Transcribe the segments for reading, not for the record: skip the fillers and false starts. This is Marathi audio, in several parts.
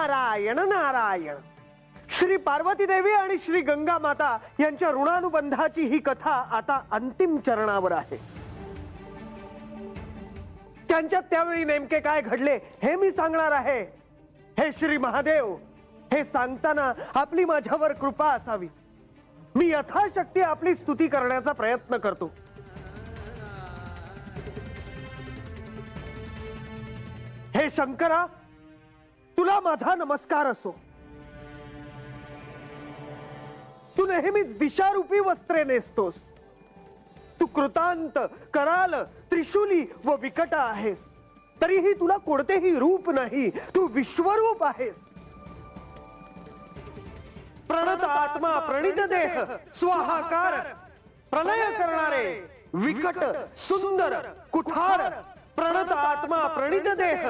नारायण नारायण। श्री पार्वती देवी आणि श्री गंगा माता यांच्या ऋणानुबंधाची ही कथा आता अंतिम चरणावर आहे। त्यांच्या त्यावेळी नेमके काय घडले हे मी सांगणार आहे। हे श्री महादेव, हे सांगताना आपली माझ्यावर कृपा असावी। मी यथाशक्ती आपली स्तुती करण्याचा प्रयत्न करतो। हे शंकरा, तुला माझा नमस्कार असो। तू नेहमीच दिशारूपी वस्त्रे नेसतोस। तू कृतांत, कराल, त्रिशूली व विकट आहेस, तरीही तुला कोणतेही रूप नाही। तू विश्वरूप आहेस। प्रणत आत्मा, प्रणित देह, स्वाहाकार, प्रलय करणारे, विकट, सुंदर, कुठार, प्रणत आत्मा, प्रणित देह,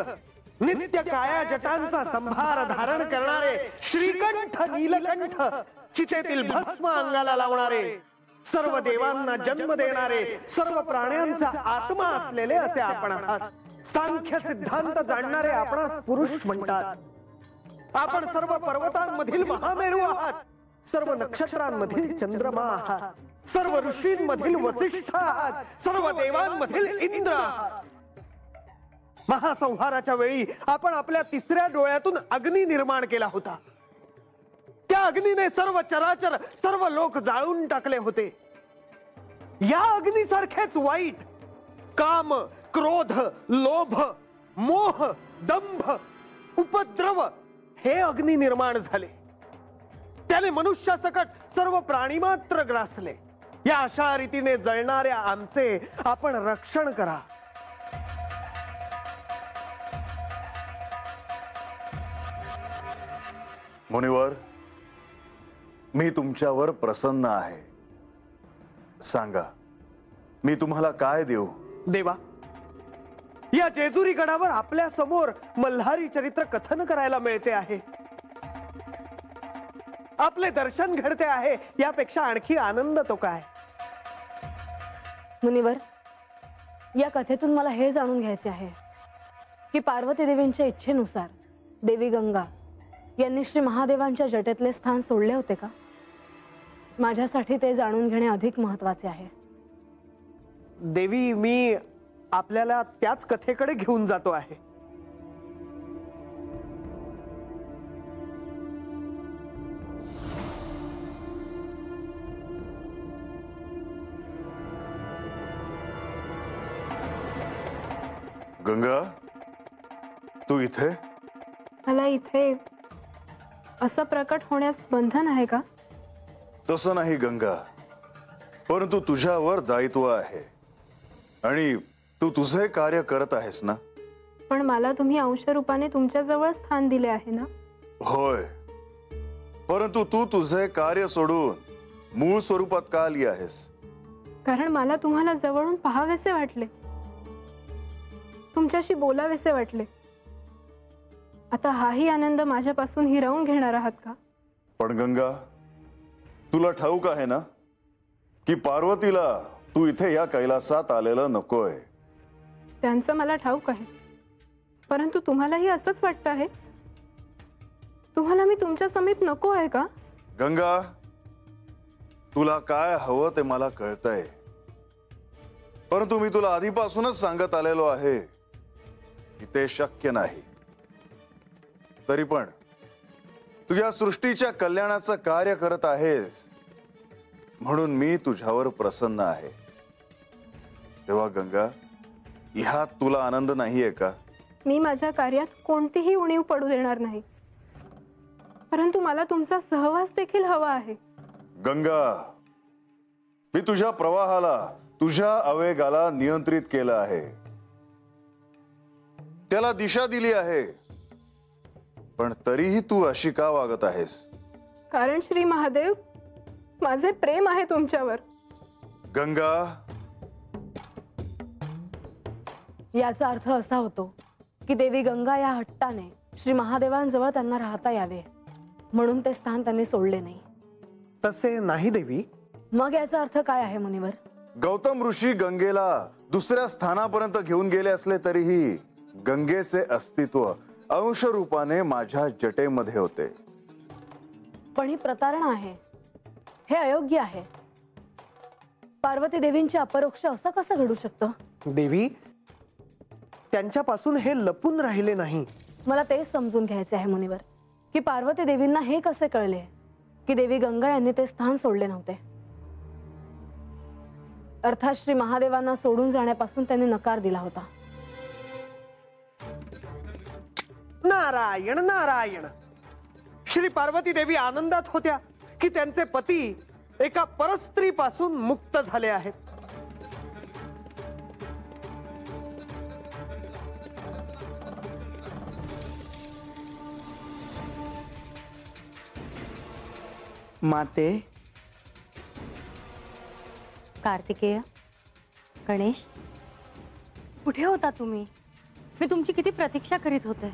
नित्य काया जटांचा संभार धारण करणारे, श्रीकंठ, नीलकंठ, चितेतील भस्म अंगाला लावणारे, सर्व देवांना जन्म देणारे, सर्व प्राण्यांचा आत्मा असलेले असे आपण आहात। सांख्य सिद्धांत जाणणारे आपणास पुरुष म्हणतात। आपण सर्व पर्वतांमधील महामेरू आहात, सर्व नक्षत्रांमधील चंद्रमा आहात, सर्व ऋषींमधील वसिष्ठ आहात, सर्व देवांमधील इंद्र आहात। महासंहाराच्या वेळी आपण आपल्या तिसऱ्या डोळ्यातून अग्नी निर्माण केला होता। त्या अग्नीने सर्व चराचर, सर्व लोक जाळून टाकले होते। या अग्नीसारखेच वाईट काम, क्रोध, लोभ, मोह, दंभ, उपद्रव हे अग्नी निर्माण झाले। त्याने मनुष्यासकट सर्व प्राणी मात्र ग्रासले। या अशा रीतीने जळणाऱ्या आमचे आपण रक्षण करा। मुनिवर, मी तुमच्यावर प्रसन्न आहे। सांगा, मी तुम्हाला काय देऊ? देवा, या जेजुरी गडावर आपल्या समोर मल्हारी चरित्र कथन करायला मिळते आहे। आपले दर्शन घडते आहे, यापेक्षा आणखी आनंद तो काय? मुनिवर, या कथेतून मला हे जाणून घ्यायचे आहे की पार्वती देवींच्या इच्छेनुसार देवी गंगा यांनी श्री महादेवांच्या जटेतले स्थान सोडले होते का? माझ्यासाठी ते जाणून घेणे अधिक महत्त्वाचे आहे। देवी, मी आपल्याला त्याच कथेकडे घेऊन जातो आहे। गंगा, तू इथे? मला इथे असं प्रकट होण्यास बंधन आहे का? तसं नाही गंगा, परंतु तुझ्यावर दायित्व आहे आणि तू तुझे कार्य करत आहेस ना। पण मला तुम्ही अंशरूपाने तुमच्या जवळ स्थान दिले आहे ना? होय, परंतु तू तुझे कार्य सोडून मूळ स्वरूपात का आली आहेस? कारण मला तुम्हाला जवळून पाहावेसे वाटले, तुमच्याशी बोलावेसे वाटले। आता हाही आनंद माझ्यापासून हिरावून घेणार आहात का? पण गंगा, तुला ठाऊक आहे ना की पार्वतीला तू इथे या कैलासात आलेलं नकोय। त्यांचं मला ठाऊक आहे, परंतु तुम्हालाही असंच वाटतं आहे? तुम्हाला मी तुमच्या समीप नको आहे का? गंगा, तुला काय हवं ते मला कळतंय, परंतु मी तुला आधीपासूनच सांगत आलेलो आहे की ते शक्य नाही। तरी पण तू या सृष्टीच्या कल्याणाचं कार्य करत आहेस म्हणून मी तुझ्यावर प्रसन्न आहे। तेव्हा गंगा, ह्यात तुला आनंद नाहीये का? मी माझ्या कार्यात कोणतीही उणीव पडू देणार नाही, परंतु मला तुमचा सहवास देखील हवा आहे। गंगा, मी तुझ्या प्रवाहाला, तुझ्या आवेगाला नियंत्रित केलं आहे, त्याला दिशा दिली आहे, पण तरीही तू अशी का वागत आहेस? कारण श्री महादेव, माझे प्रेम आहे तुमच्यावर। गंगा, याचा अर्थ असा होतो की देवी गंगा या हट्टाने श्री महादेवांजवळ त्यांना राहता यावे म्हणून ते स्थान त्यांनी सोडले नाही। तसे नाही देवी। मग याचा अर्थ काय आहे मुनिवर? गौतम ऋषी गंगेला दुसऱ्या स्थानापर्यंत घेऊन गेले असले तरीही गंगेचे अस्तित्व अंश रूपाने माझ्या जटेमध्ये होते. पण ही प्रतारणा आहे, हे अयोग्य आहे. पार्वती देवींचे अपरोक्ष असं कसं घडू शकतं? देवी, त्यांच्यापासून हे लपून राहिले नाही. मला तेच समजून घ्यायचे आहे मुनिवर, की पार्वती देवींना हे कसे कळले की देवी गंगा यांनी ते स्थान सोडले नव्हते. अर्थात श्री महादेवांना सोडून जाण्यापासून त्यांनी नकार दिला होता. नारायण नारायण. श्री पार्वती देवी आनंदात होत्या की त्यांचे पती एका परस्त्रीपासून मुक्त झाले आहेत. माते, कार्तिकेय, गणेश, कुठे होता तुम्ही? मी तुमची किती प्रतीक्षा करीत होते.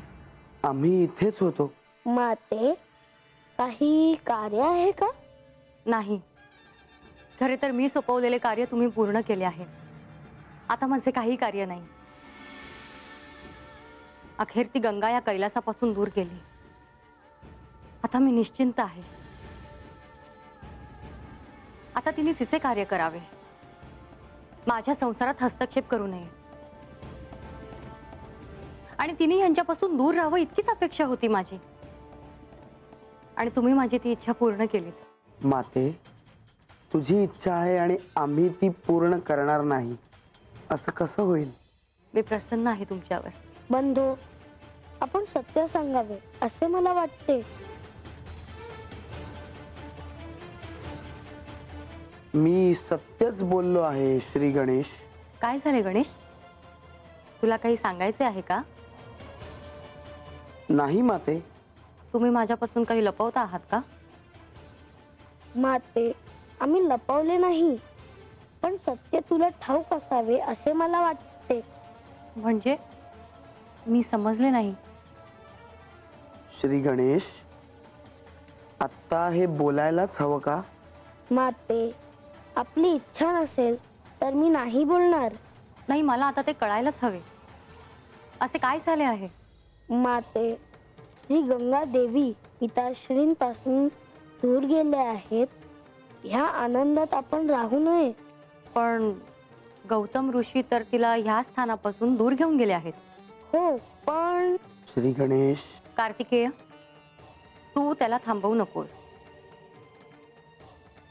आम्ही इथेच होतो. माते, काही कार्य आहे का? नाही, खरे तर मी सोपवलेले कार्य तुम्ही पूर्ण केले आहे. आता माझे काही कार्य नाही. अखेर ती गंगा या कैलासापासून दूर गेली. आता मी निश्चिंत आहे. आता तिने तिचे कार्य करावे, माझ्या संसारात हस्तक्षेप करू नये. आणि तिने यांच्यापासून दूर राहावं इतकीच अपेक्षा होती माझी. आणि तुम्ही माझी ती इच्छा पूर्ण केलीत. माते, तुझी इच्छा आहे आणि आम्ही ती पूर्ण करणार नाही, असं कसं होईल? मी प्रसन्न आहे तुमच्यावर. बंधू, आपण सत्य सांगावे असे मला वाटते. मी सत्यच बोललो आहे श्री गणेश. काय झाले गणेश? तुला काही सांगायचे आहे का? नाही माते. तुम्ही माझ्यापासून काही लपवता आहात का? माते, आम्ही लपवले नाही, पण सत्य तुला ठाऊक असावे असे मला वाटते. म्हणजे मी समजले नाही. श्री गणेश, आत्ता हे बोलायलाच हवं का? माते, आपली इच्छा नसेल तर मी नाही बोलणार. नाही, मला आता ते कळायलाच हवे. असे काय झाले आहे? माते, श्री गंगा देवी पिताश्रींपासून दूर गेले आहेत. ह्या आनंदात आपण राहू नये. पण गौतम ऋषी तर तिला ह्या स्थानापासून दूर घेऊन गेले आहेत. हो, पण श्री गणेश. कार्तिकेय, तू त्याला थांबवू नकोस.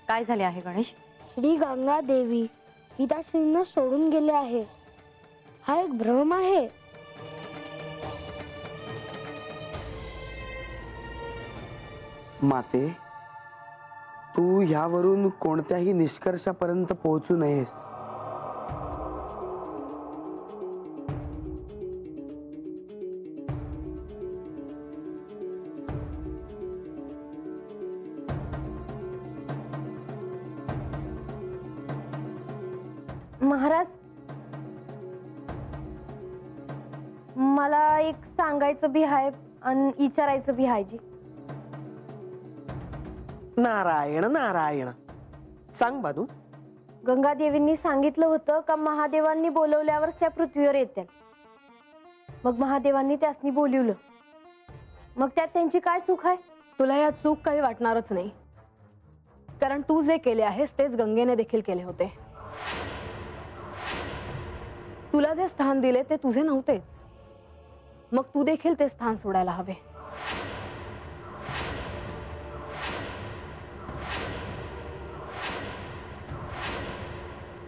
काय झाले आहे गणेश? श्री गंगा देवी पिताश्रींना सोडून गेले आहे. हा एक भ्रम आहे. माते, तू ह्यावरून कोणत्याही निष्कर्षापर्यंत पोहोचू नयेस. महाराज, मला एक सांगायचं बी आहे आणि विचारायचं बी आहे. जी नारायण नारायण. सांग बानू. गंगा देवींनी सांगितलं होतं का महादेवांनी बोलवल्यावर त्या पृथ्वीवर येतील. मग महादेवांनी त्यासनी बोलवलं, मग त्यात त्यांची काय चूक आहे? तुला या चूक काही वाटणारच नाही, कारण तू जे केले आहेस तेच गंगेने देखील केले होते. तुला जे स्थान दिले ते तुझे नव्हतेच, मग तू देखील ते स्थान सोडायला हवे.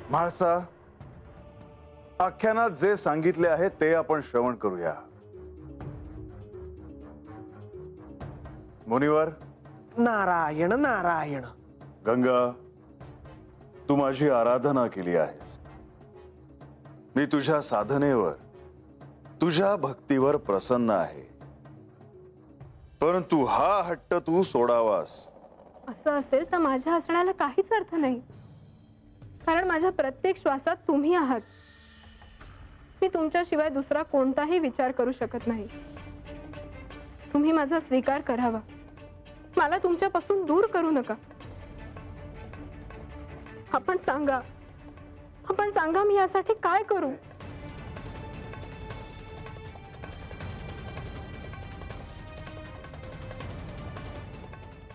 म्हाळसा, आख्यानात जे सांगितले आहे ते आपण श्रवण करूया. मुनिवर. नारायण नारायण. गंगा, तू माझी आराधना केली आहेस. मी तुझ्या साधनेवर, तुझ्या भक्तीवर प्रसन्न आहे. परंतु हा हट्ट तू सोडावास. असं असेल तर माझ्या हसण्याला काहीच अर्थ नाही, कारण माझ्या प्रत्येक श्वासात तुम्ही आहात. मी तुमच्याशिवाय दुसरा कोणताही विचार करू शकत नाही. तुम्ही माझा स्वीकार करावा. मला तुमच्यापासून दूर करू नका. आपण सांगा मी यासाठी काय करू?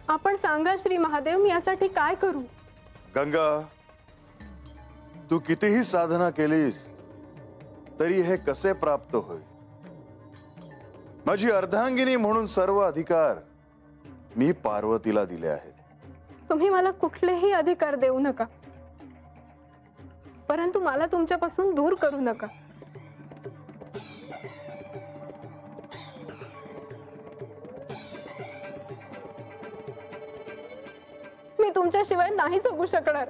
आपण सांगा श्री महादेव, मी यासाठी काय करू? गंगा, तू कितीही साधना केलीस तरी हे कसे प्राप्त होईल? माझी अर्धांगिनी म्हणून सर्व अधिकार मी पार्वतीला दिले आहेत. तुम्ही मला कुठलेही अधिकार देऊ नका, परंतु मला तुमच्यापासून दूर करू नका. मी तुमच्याशिवाय नाही जगू शकणार.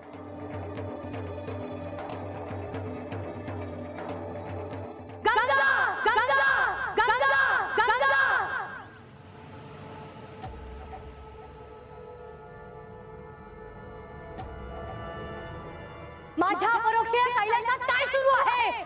माझ्या परोक्ष कैलासात काय सुरू आहे?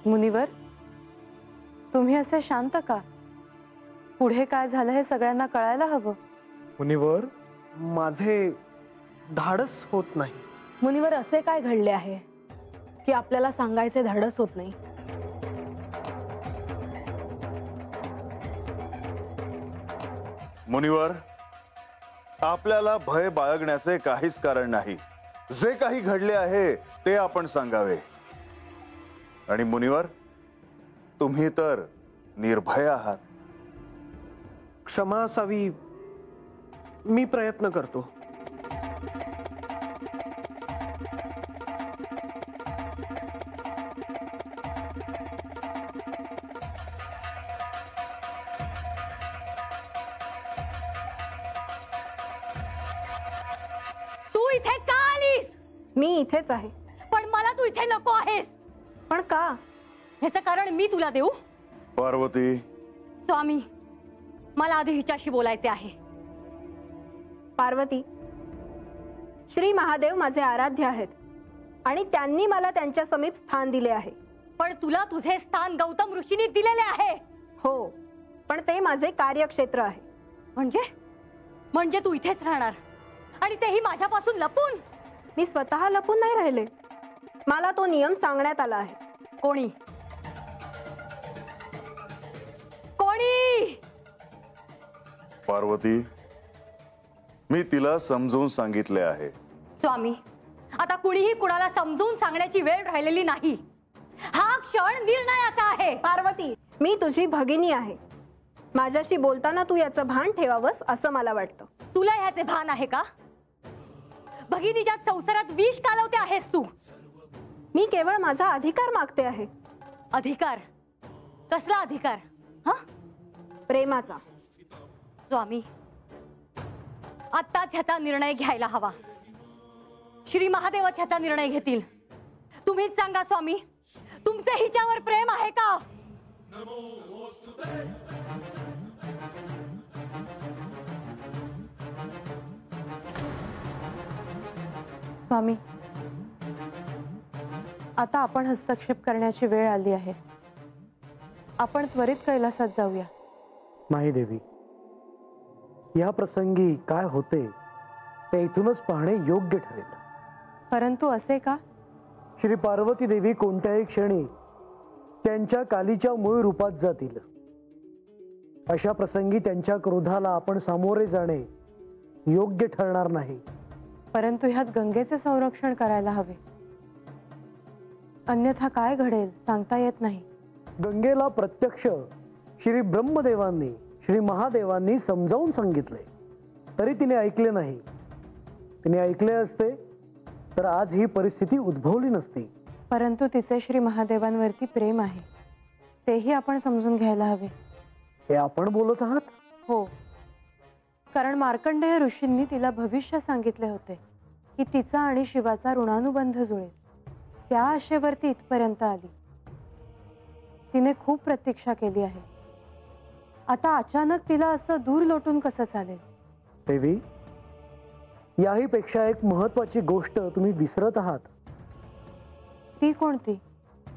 मुनिवर, तुम्ही असे शांत का? पुढे काय झालं हे सगळ्यांना कळायला हवं. मुनिवर, माझे धाडस होत नाही. मुनिवर, असे काय घडले आहे की आपल्याला सांगायचे धाडस होत नाही? मुनिवर, आपल्याला भय बाळगण्याचे काहीच कारण नाही. जे काही घडले आहे ते आपण सांगावे. आणि मुनिवर, तुम्ही तर निर्भय आहात. क्षमा असावी, मी प्रयत्न करतो. तू इथे का आलीस? मी इथेच आहे. पण मला तू इथे नको आहेस. पण का? ह्याचं कारण मी तुला देऊ? पार्वती, स्वामी, मला आधी हिच्याशी बोलायचे आहे. पार्वती, श्री महादेव माझे आराध्य आहेत आणि त्यांनी मला त्यांच्या समीप स्थान दिले आहे. पण तुला तुझे स्थान गौतम ऋषींनी दिलेले आहे. हो, पण ते माझे कार्यक्षेत्र आहे. म्हणजे तू इथेच राहणार आणि तेही माझ्यापासून लपून? मी स्वतः लपून नाही राहिले. मला तो नियम सांगण्यात आला आहे. कोणी? पार्वती, मी तिला समजून सांगितले आहे. स्वामी, आता कुणीही कुणाला समजून सांगण्याची वेळ राहिलेली नाही. हा क्षण निर्णयाचा आहे. पार्वती, मी तुझी भगिनी आहे. माझ्याशी बोलताना तू याचं भान ठेवावंस असं मला वाटतं. तुला ह्याचे भान आहे का? भगिनीच्या संसारात विष कालवते आहेस तू. मी केवळ माझा अधिकार मागते आहे. अधिकार? कसला अधिकार? प्रेमाचा. स्वामी, आत्ताच ह्याचा निर्णय घ्यायला हवा. श्री महादेवच ह्याचा निर्णय घेतील. तुम्हीच सांगा स्वामी, तुमचे हिच्यावर प्रेम आहे का? स्वामी, आता आपण हस्तक्षेप करण्याची वेळ आली आहे. आपण त्वरित कैलासात जाऊया. नाही देवी, या प्रसंगी काय होते ते इथूनच पाहणे योग्य ठरेल. परंतु असे का? श्री पार्वती देवी कोणत्याही क्षणी त्यांच्या कालीच्या मूळ रूपात जातील. अशा प्रसंगी त्यांच्या क्रोधाला आपण सामोरे जाणे योग्य ठरणार नाही. परंतु ह्यात गंगेचे संरक्षण करायला हवे. अन्यथा काय घडेल सांगता येत नाही. गंगेला प्रत्यक्ष श्री ब्रह्मदेवांनी, श्री महादेवांनी समजावून सांगितले तरी तिने ऐकले नाही. तिने ऐकले असते तर आज ही परिस्थिती उद्भवली नसती. परंतु तिचे श्री महादेवांवरती प्रेम आहे, तेही आपण समजून घ्यायला हवे. हे आपण बोलत आहात? हो, कारण मार्कंडेय ऋषींनी तिला भविष्य सांगितले होते की तिचा आणि शिवाचा ऋणानुबंध जुळेल. त्या आशेवरती इथपर्यंत आली. तिने खूप प्रतीक्षा केली आहे. आता अचानक तिला असं दूर लोटून कसं चालेल? देवी, याही पेक्षा एक महत्वाची गोष्ट तुम्ही विसरत आहात. ती कोणती?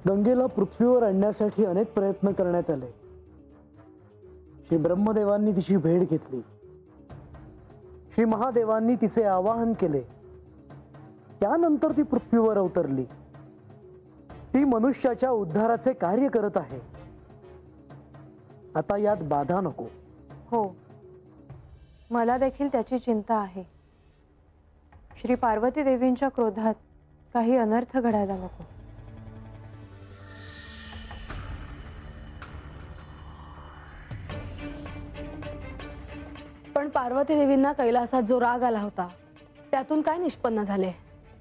गंगेला पृथ्वीवर आणण्यासाठी अनेक प्रयत्न करण्यात आले. श्री ब्रह्मदेवांनी तिची भेट घेतली. श्री महादेवांनी तिचे आवाहन केले, त्यानंतर ती पृथ्वीवर अवतरली. ती मनुष्याच्या उद्धाराचे कार्य करत आहे. आता यात बाधा नको. हो, मला देखील त्याची चिंता आहे. श्री पार्वती देवींच्या क्रोधात काही अनर्थ घडायला नको. पण पार्वती देवींना कैलासात जो राग आला होता त्यातून काय निष्पन्न झाले?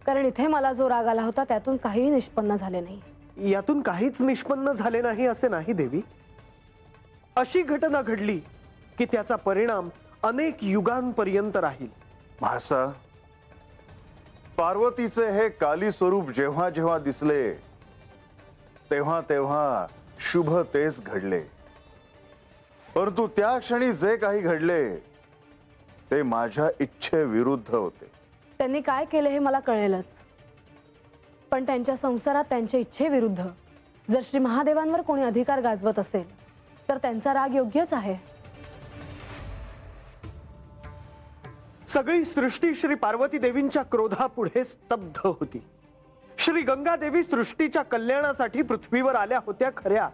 कारण इथे मला जो राग आला होता त्यातून काहीही निष्पन्न झाले नाही. यातून काहीच निष्पन्न झाले नाही असे नाही देवी. अशी घटना घडली की त्याचा परिणाम अनेक युगांपर्यंत राहील. म्हाळसा, पार्वतीचे हे काली स्वरूप जेव्हा जेव्हा दिसले तेव्हा तेव्हा शुभ तेच घडले. परंतु त्या क्षणी जे काही घडले ते माझ्या इच्छेविरुद्ध होते. त्यांनी काय केले हे मला कळेलच, पण त्यांच्या संसारात त्यांच्या इच्छेविरुद्ध जर श्री महादेवांवर कोणी अधिकार गाजवत असेल तर त्यांचा राग योग्यच आहे. सगळी सृष्टी श्री पार्वती देवींच्या क्रोधापुढे स्तब्ध होती. श्री गंगा देवी सृष्टीच्या कल्याणासाठी पृथ्वीवर आल्या होत्या खऱ्या,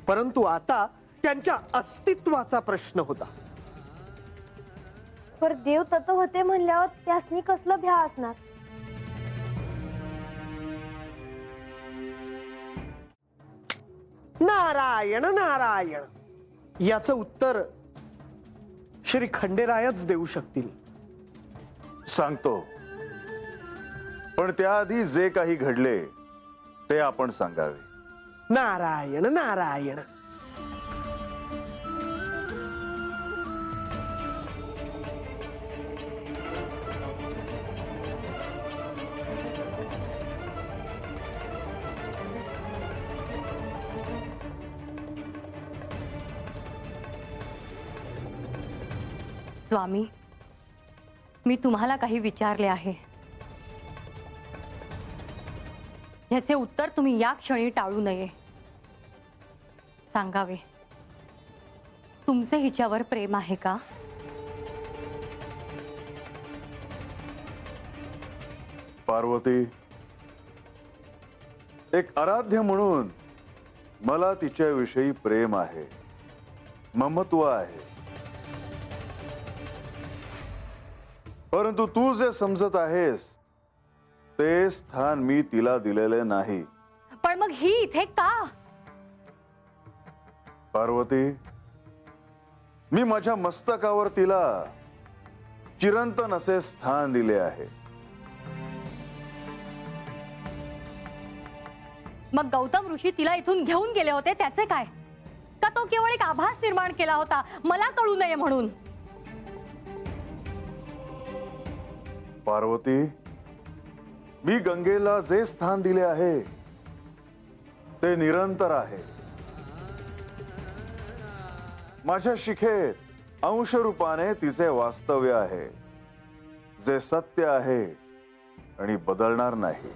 परंतु आता त्यांच्या अस्तित्वाचा प्रश्न होता. पर देव तत्व होते म्हणल्यावर त्यासनी कसलं भ्या असणार? नारायण नारायण, याचं उत्तर श्री खंडेरायच देऊ शकतील. सांगतो, पण त्याआधी जे काही घडले ते आपण सांगावे. नारायण नारायण. स्वामी, मी तुम्हाला काही विचारले आहे, ह्याचे उत्तर तुम्ही या क्षणी टाळू नये. सांगावे, तुमचे हिच्यावर प्रेम आहे का? पार्वती, एक आराध्य म्हणून मला तिच्याविषयी प्रेम आहे, ममत्व आहे. परंतु तू जे समजत आहेस ते स्थान मी तिला दिलेले नाही. पण मग ही इथे का? पार्वती, मी माझ्या मस्तकावर तिला चिरंतन असे स्थान दिले आहे. मग गौतम ऋषी तिला इथून घेऊन गेले होते त्याचे काय? का तो केवळ एक आभास निर्माण केला होता मला कळू नये म्हणून? पार्वती, मी गंगेला जे स्थान दिले आहे ते निरंतर आहे. माझ्या शिखेत अंशरूपाने तिचे वास्तव्य आहे, जे सत्य आहे आणि बदलणार नाही.